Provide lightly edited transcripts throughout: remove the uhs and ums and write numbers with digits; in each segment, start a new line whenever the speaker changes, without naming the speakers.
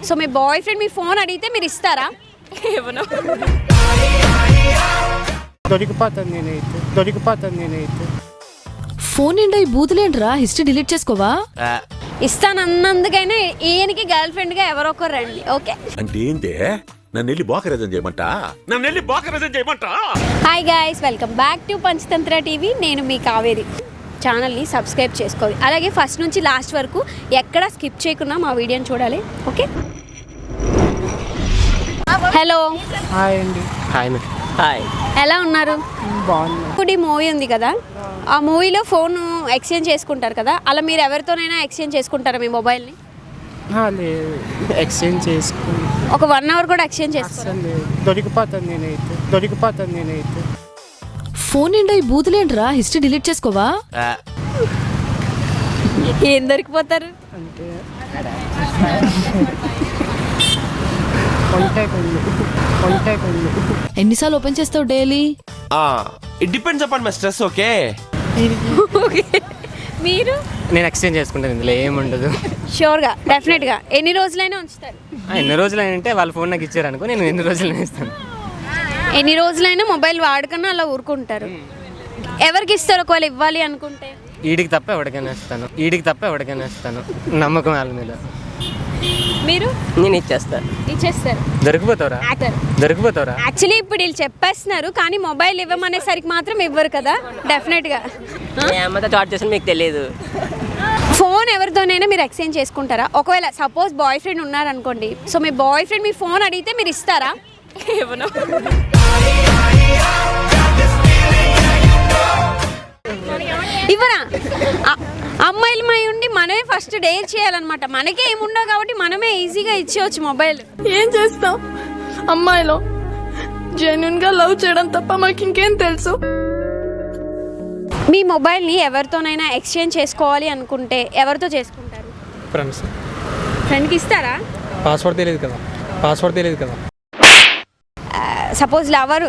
So మీ boy friend మీ phone అడిగితే మీరు ఇస్తారా? ఏమన్నా
దొరికిపోతాను నేనైతే
ఫోన్ నిండా ఈ బూతులేంట్రా, హిస్టరీ డిలీట్ చేసుకోవా?
ఇస్తానన్నందుకైనా ఈయనకి గర్ల్ ఫ్రెండ్ గా ఎవరో ఒకరు రండి. ఓకే
అంటే ఏంటే నన్ను వెళ్ళి బోకరేజం చేయమంట
hi guys, welcome back to Panchatantra TV. నేను మీ కావేరి. ఛానల్ని సబ్స్క్రైబ్ చేసుకోవాలి, అలాగే ఫస్ట్ నుంచి లాస్ట్ వరకు ఎక్కడ స్కిప్ చేయకుండా మా వీడియోని చూడాలి. ఓకే, హలో
హాయ్ అండి.
హాయ్,
ఎలా ఉన్నారు?
బాగున్నా.
ఇప్పుడు ఈ మూవీ ఉంది కదా, ఆ మూవీలో ఫోన్ ఎక్స్చేంజ్ చేసుకుంటారు కదా, అలా మీరు ఎవరితోనైనా ఎక్స్చేంజ్ చేసుకుంటారా మీ మొబైల్ని?
లేదు, ఎక్స్చేంజ్ చేసుకుని
ఒక 1 అవర్ కూడా ఎక్స్చేంజ్ చేస్తారు?
అసలు దొరికిపోతాను నేనైతే
ఫోన్ నిండా ఈ బూతులేంట్రా, హిస్టరీ డిలీట్ చేసుకోవా?
ఏం దొరికిపోతారు
అంటే కొంటే కొన్ని
ఎన్నిసార్లు ఓపెన్ చేస్తావు daily?
It depends upon my stress. Okay,
okay. మీరు?
నేను ఎక్స్చేంజ్ చేసుకుంటాను, ఇందులో ఏముండదు.
షూర్గా, డెఫినెట్గా ఎన్ని రోజులైనా ఉంచుతారు?
ఎన్ని రోజులు అంటే వాళ్ళ ఫోన్ నాకు ఇచ్చారనుకో, నేను ఎన్ని రోజులు ఇస్తాను.
ఎన్ని రోజులైనా మొబైల్ వాడకన్నా అలా ఊరుకుంటారు. ఎవరికి ఇస్తారు ఒకవేళ ఇవ్వాలి అనుకుంటే?
ఈడికి తప్ప ఎవరికైనా ఇస్తాను, నమ్మకం వాళ్ళ మీద.
మీరు?
నేను ఇచ్చేస్తాను.
ఇచ్చేస్తారు.
దొరికిపోతావురా.
యాక్చువల్లీ ఇప్పుడు వీళ్ళు చెప్పేస్తున్నారు, కానీ మొబైల్ ఇవ్వమనేసరికి మాత్రం ఇవ్వరు కదా. డెఫినెట్గా
ఏమంతా చాట్ చేసిన మీకు తెలియదు.
ఫోన్ ఎవరితోనైనా మీరు ఎక్స్చేంజ్ చేసుకుంటారా? ఒకవేళ సపోజ్ బాయ్ ఫ్రెండ్ ఉన్నారనుకోండి, సో మీ బాయ్ ఫ్రెండ్ మీ ఫోన్ అడిగితే మీరు ఇస్తారా? ఏమన్నా ఇవ్వరా? అమ్మాయిలమై ఉండి మనమే ఫస్ట్ డేర్ చేయాలన్నమాట. మనకే ఏముండవు కాబట్టి మనమే ఈజీగా ఇచ్చేయచ్చు మొబైల్.
ఏం చేస్తాం, అమ్మాయిలో జెన్యున్ గా లవ్ చేయడం తప్ప మాకు ఇంకేం తెలుసు.
మీ మొబైల్ని ఎవరితోనైనా ఎక్స్చేంజ్ చేసుకోవాలి అనుకుంటే ఎవరితో చేసుకుంటారు? ఫ్రెండ్కి ఇస్తారా?
పాస్వర్డ్ తెలియదు కదా.
సపోజ్ లవర్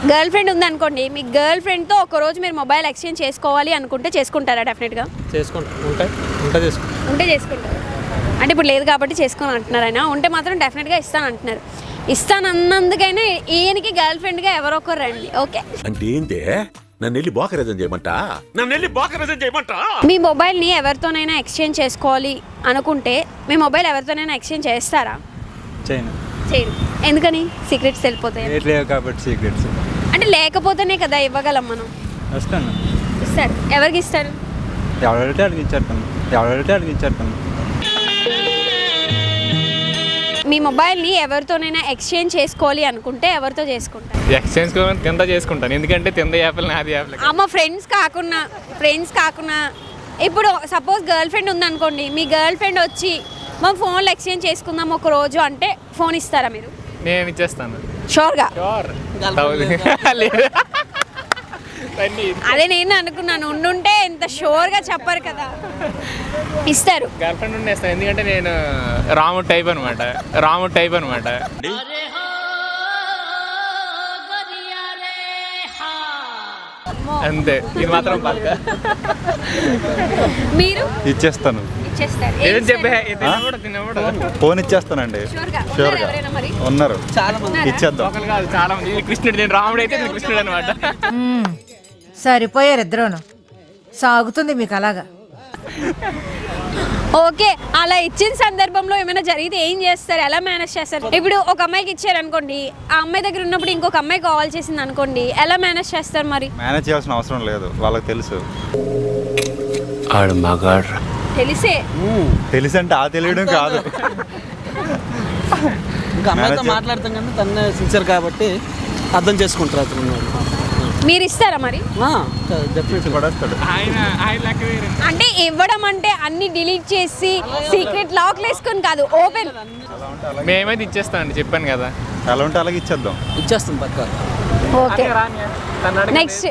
గర్ల్ ఫ్రెండ్ ఉందనుకోండి, మీ గర్ల్ ఫ్రెండ్తో ఒకరోజు మీరు మొబైల్ ఎక్స్చేంజ్ చేసుకోవాలి అనుకుంటే చేసుకుంటారా? డెఫినెట్గా ఉంటే చేసుకుంటారు. అంటే ఇప్పుడు లేదు కాబట్టి చేసుకొని అంటున్నారు ఆయన. ఉంటే మాత్రం డెఫినెట్గా ఇస్తాను అంటున్నారు. ఇస్తానన్నందుకైనా ఈయనకి గర్ల్ ఫ్రెండ్గా ఎవరో ఒకరు రండి. ఓకే,
అంటే ఏంటే నన్ను వెళ్ళి బోకరేజం చేయమంట
మీ మొబైల్ని ఎవరితోనైనా ఎక్స్చేంజ్ చేసుకోవాలి అనుకుంటే మీ మొబైల్ ఎవరితోనైనా ఎక్స్చేంజ్ చేస్తారా? చేయరు. ఎందుకని? సీక్రెట్స్ వెళ్ళిపోతాయి
కాబట్టి.
అంటే లేకపోతేనే కదా ఇవ్వగలం మనం. ఇస్తారు. ఎవరికి ఇస్తారు?
ఎవరైతే అడిగించారు.
మీ మొబైల్ని ఎవరితోనైనా ఎక్స్చేంజ్ చేసుకోవాలి అనుకుంటే ఎవరితో చేసుకుంటారు?
ఎక్స్చేంజ్ కింద చేసుకుంటాను, ఎందుకంటే తింద యాప్లు నాది యాప్లు.
అమ్మ, ఫ్రెండ్స్ కాకుండా ఇప్పుడు సపోజ్ గర్ల్ ఫ్రెండ్ ఉందనుకోండి, మీ గర్ల్ ఫ్రెండ్ వచ్చి మా ఫోన్లు ఎక్స్చేంజ్ చేసుకుందాం ఒక రోజు అంటే ఫోన్ ఇస్తారా మీరు?
నేను ఇచ్చేస్తాను.
షూర్గా?
లేదు.
అదే నేను అనుకున్నాను, ఉండుంటే ఇంత షూర్గా చెప్పరు కదా. ఇస్తారు.
గర్ల్ ఫ్రెండ్ ఉండేస్తాను, ఎందుకంటే నేను రాముడు టైప్ అనమాట. అంతే, ఇది మాత్రం పక్క.
మీరు?
ఇచ్చేస్తాను.
ఇచ్చేస్తారు.
ఏం చెప్పే
ఫోన్ ఇచ్చేస్తానండి. షూర్గా ఉన్నారు, ఇచ్చేద్దాం.
చాలా మంది. ఇది కృష్ణుడు, నేను రాముడు అయితే నేను కృష్ణుడు అనమాట.
సరిపోయారు ఇద్దరును. సాగుతుంది మీకు అలాగా.
ఓకే, అలా ఇచ్చిన సందర్భంలో ఏమైనా జరిగితే ఏం చేస్తారు? ఎలా మేనేజ్ చేస్తారు? ఇప్పుడు ఒక అమ్మాయికి ఇచ్చారు అనుకోండి, ఆ అమ్మాయి దగ్గర ఉన్నప్పుడు ఇంకొక అమ్మాయి కాల్ చేసింది అనుకోండి, ఎలా మేనేజ్ చేస్తారు మరి?
మేనేజ్ చేయాల్సిన అవసరం లేదు, వాళ్ళకి తెలుసు. తెలిసంటే ఆ తెలియడం కాదు.
ఇంకా అమ్మాయితో మాట్లాడతాం కానీ తన సిన్సియర్ కాబట్టి అర్థం చేసుకుంటారు అతను.
మీరు ఇస్తారా మరి? అంటే ఇవ్వడం అంటే అన్ని డిలీట్ చేసి సీక్రెట్ లాక్లు వేసుకొని కాదు, ఓపెన్.
మేమైతే ఇచ్చేస్తానండి, చెప్పాను కదా.
ఎలా ఉంటే అలాగే ఇచ్చేస్తాం
పక్క.
Okay, next